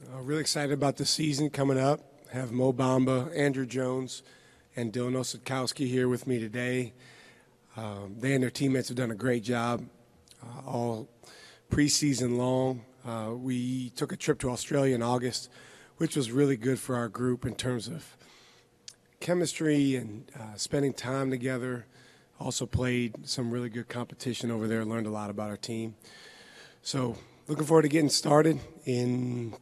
Really excited about the season coming up. Have Mo Bamba, Andrew Jones, and Dylan Osetkowski here with me today. They and their teammates have done a great job all preseason long. We took a trip to Australia in August, which was really good for our group in terms of chemistry and spending time together. Also played some really good competition over there, learned a lot about our team. So looking forward to getting started in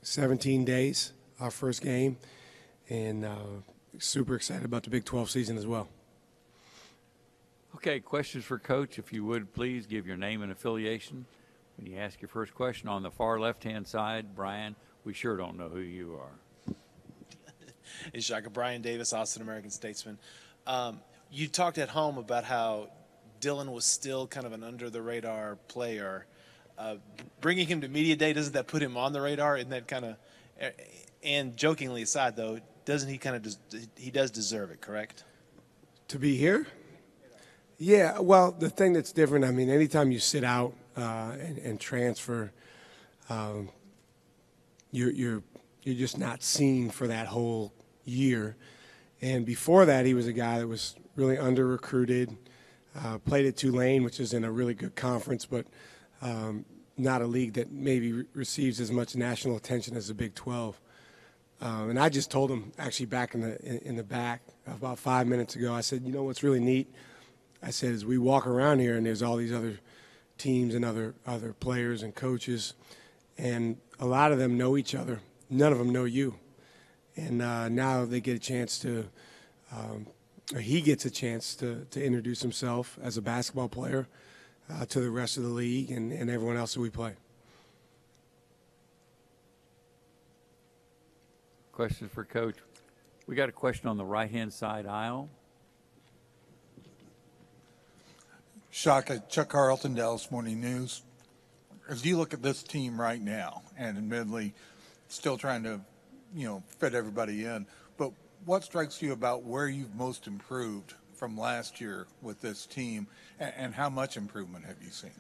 17 days, our first game, and super excited about the Big 12 season as well. Okay, questions for Coach. If you would, please give your name and affiliation. When you ask your first question on the far left-hand side, Brian, we sure don't know who you are. It's Shaka. Brian Davis, Austin American Statesman. You talked at home about how Dylan was still kind of an under-the-radar player. Bringing him to media day, doesn't that put him on the radar? Isn't that kind of – and jokingly aside, though, doesn't he kind of – he does deserve it, correct? To be here? Yeah, well, the thing that's different, I mean, anytime you sit out and transfer, you're just not seen for that whole year. And before that, he was a guy that was really under-recruited, played at Tulane, which is in a really good conference, but not a league that maybe receives as much national attention as the Big 12. And I just told him, actually back in the back about 5 minutes ago, I said, you know what's really neat? I said, as we walk around here and there's all these other teams and other players and coaches, and a lot of them know each other. None of them know you. And now they get a chance to or he gets a chance to introduce himself as a basketball player to the rest of the league and everyone else that we play. Questions for Coach. We got a question on the right-hand side aisle. Shaka, Chuck Carlton, Dallas Morning News. As you look at this team right now, and admittedly still trying to, fit everybody in, but what strikes you about where you've most improved from last year with this team, and how much improvement have you seen?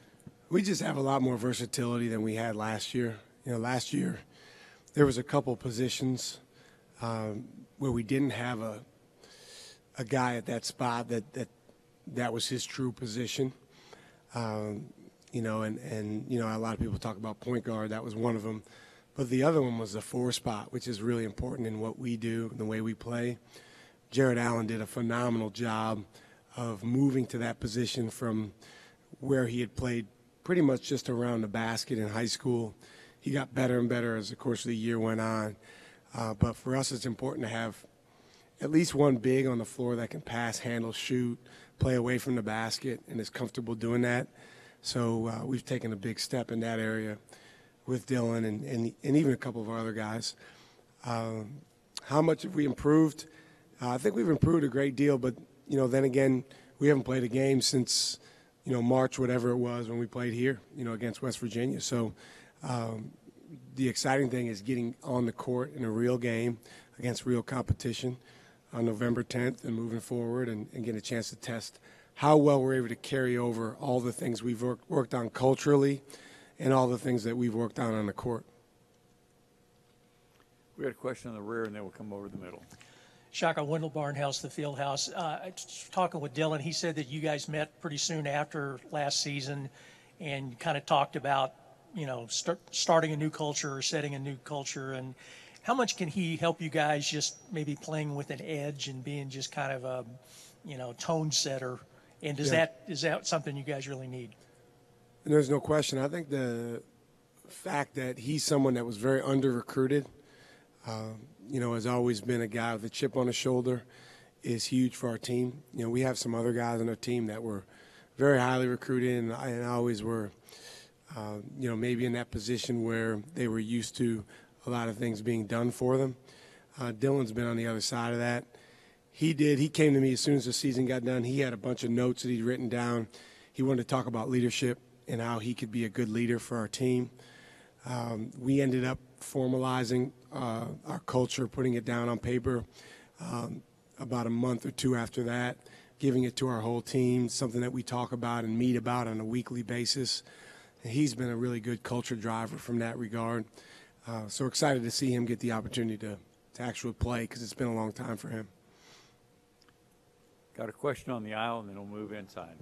We just have a lot more versatility than we had last year. Last year there was a couple positions where we didn't have a guy at that spot that was his true position. And a lot of people talk about point guard. That was one of them. But the other one was the 4 spot, which is really important in what we do and the way we play. Jared Allen did a phenomenal job of moving to that position from where he had played pretty much just around the basket in high school. He got better and better as the course of the year went on. But for us, it's important to have at least one big on the floor that can pass, handle, shoot, play away from the basket, and is comfortable doing that. So we've taken a big step in that area with Dylan and even a couple of our other guys. How much have we improved? I think we've improved a great deal, but, then again, we haven't played a game since, March, whatever it was, when we played here, against West Virginia. So the exciting thing is getting on the court in a real game against real competition on November 10th and moving forward and getting a chance to test how well we're able to carry over all the things we've worked on culturally and all the things that we've worked on the court. We got a question on the rear, and then we'll come over the middle. Shaka, Wendell Barnhouse, the field house. Talking with Dylan, he said that you guys met pretty soon after last season and kind of talked about, starting a new culture or setting a new culture. And how much can he help you guys just maybe playing with an edge and being just kind of a, tone setter? And is that something you guys really need? And there's no question. I think the fact that he's someone that was very under-recruited, has always been a guy with a chip on his shoulder, is huge for our team. We have some other guys on our team that were very highly recruited and always were, maybe in that position where they were used to a lot of things being done for them. Dylan's been on the other side of that. He came to me as soon as the season got done. He had a bunch of notes that he'd written down. He wanted to talk about leadership and how he could be a good leader for our team. We ended up formalizing our culture, putting it down on paper about a month or two after that, giving it to our whole team, something that we talk about and meet about on a weekly basis. And he's been a really good culture driver from that regard. So excited to see him get the opportunity to actually play because it's been a long time for him. Got a question on the aisle, and then we'll move inside.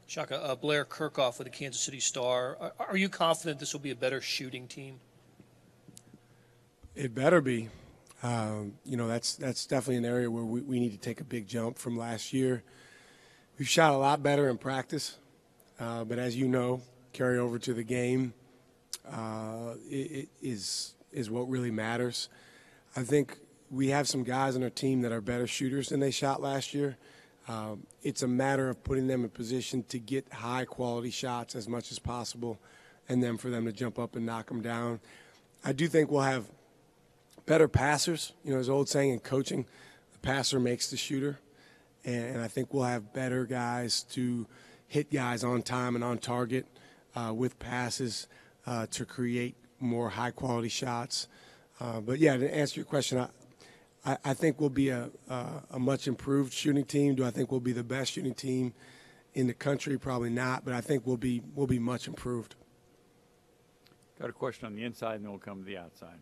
Shaka, Blair Kirkhoff with the Kansas City Star. Are you confident this will be a better shooting team? It better be. That's definitely an area where we need to take a big jump from last year. We've shot a lot better in practice, but as you know, carry over to the game is what really matters. I think we have some guys on our team that are better shooters than they shot last year. It's a matter of putting them in position to get high-quality shots as much as possible and then for them to jump up and knock them down. I do think we'll have better passers. There's an old saying in coaching, the passer makes the shooter. And I think we'll have better guys to hit guys on time and on target with passes to create more high-quality shots. But, yeah, to answer your question, I think we'll be a much improved shooting team. Do I think we'll be the best shooting team in the country? Probably not, but I think we'll be much improved. Got a question on the inside, and then we'll come to the outside.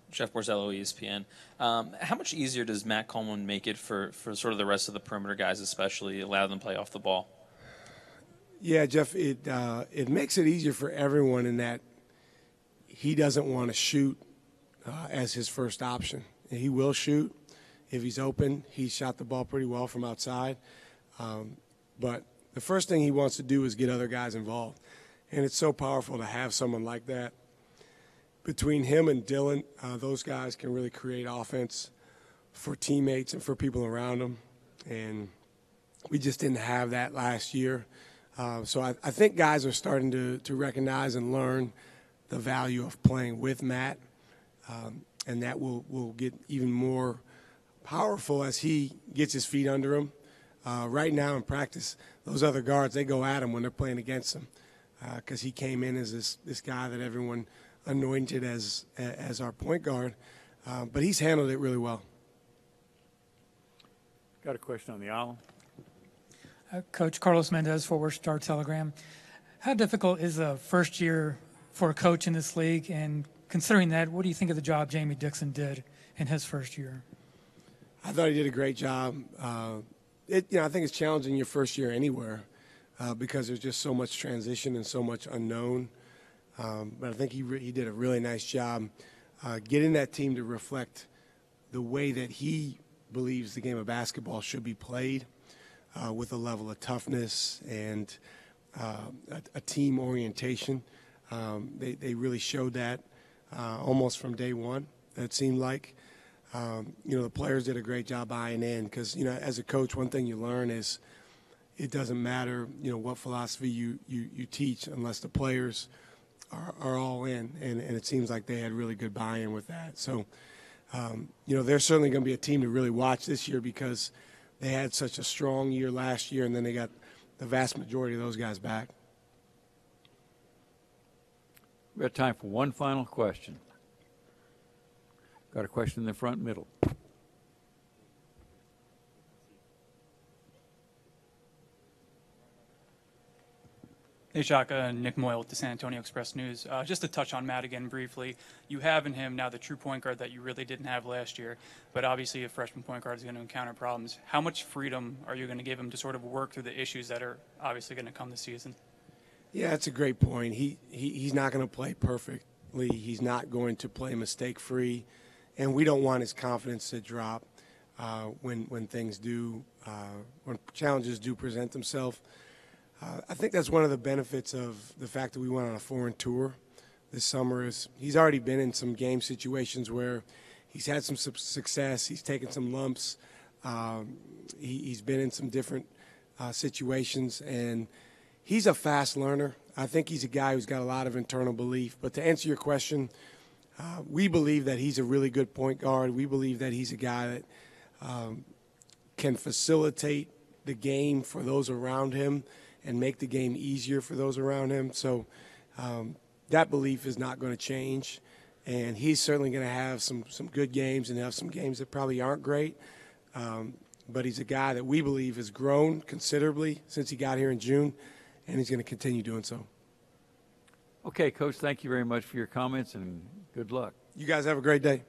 Jeff Borzello, ESPN. How much easier does Matt Coleman make it for sort of the rest of the perimeter guys, especially allow them to play off the ball? Yeah, Jeff, it makes it easier for everyone in that he doesn't want to shoot as his first option. He will shoot. If he's open, he shot the ball pretty well from outside. But the first thing he wants to do is get other guys involved. And it's so powerful to have someone like that. Between him and Dylan, those guys can really create offense for teammates and for people around them. And we just didn't have that last year. So I think guys are starting to recognize and learn the value of playing with Matt. And that will get even more powerful as he gets his feet under him. Right now in practice, those other guards, they go at him when they're playing against him because he came in as this guy that everyone anointed as our point guard. But he's handled it really well. Got a question on the aisle. Coach Carlos Mendez, Fort Worth Star-Telegram. How difficult is the first year for a coach in this league? And considering that, what do you think of the job Jamie Dixon did in his first year? I thought he did a great job. I think it's challenging your first year anywhere because there's just so much transition and so much unknown. But I think he did a really nice job getting that team to reflect the way that he believes the game of basketball should be played with a level of toughness and a team orientation. They really showed that almost from day one, it seemed like. The players did a great job buying in because, as a coach, one thing you learn is it doesn't matter, what philosophy you teach unless the players are all in, and it seems like they had really good buy-in with that. So, they're certainly going to be a team to really watch this year because they had such a strong year last year, and then they got the vast majority of those guys back. We have time for one final question. Got a question in the front middle. Hey, Shaka, Nick Moyle with the San Antonio Express-News. Just to touch on Matt again briefly, you have in him now the true point guard that you really didn't have last year, but obviously a freshman point guard is going to encounter problems. How much freedom are you going to give him to sort of work through the issues that are obviously going to come this season? Yeah, that's a great point. He's not going to play perfectly. He's not going to play mistake-free, and we don't want his confidence to drop when things do, when challenges do present themselves. I think that's one of the benefits of the fact that we went on a foreign tour this summer is he's already been in some game situations where he's had some success. He's taken some lumps. He's been in some different situations, and he's a fast learner. I think he's a guy who's got a lot of internal belief. But to answer your question, we believe that he's a really good point guard. We believe that he's a guy that can facilitate the game for those around him and make the game easier for those around him. So that belief is not going to change. And he's certainly going to have some good games and have some games that probably aren't great. But he's a guy that we believe has grown considerably since he got here in June, and he's going to continue doing so. Okay, Coach, thank you very much for your comments, and Good luck. You guys have a great day.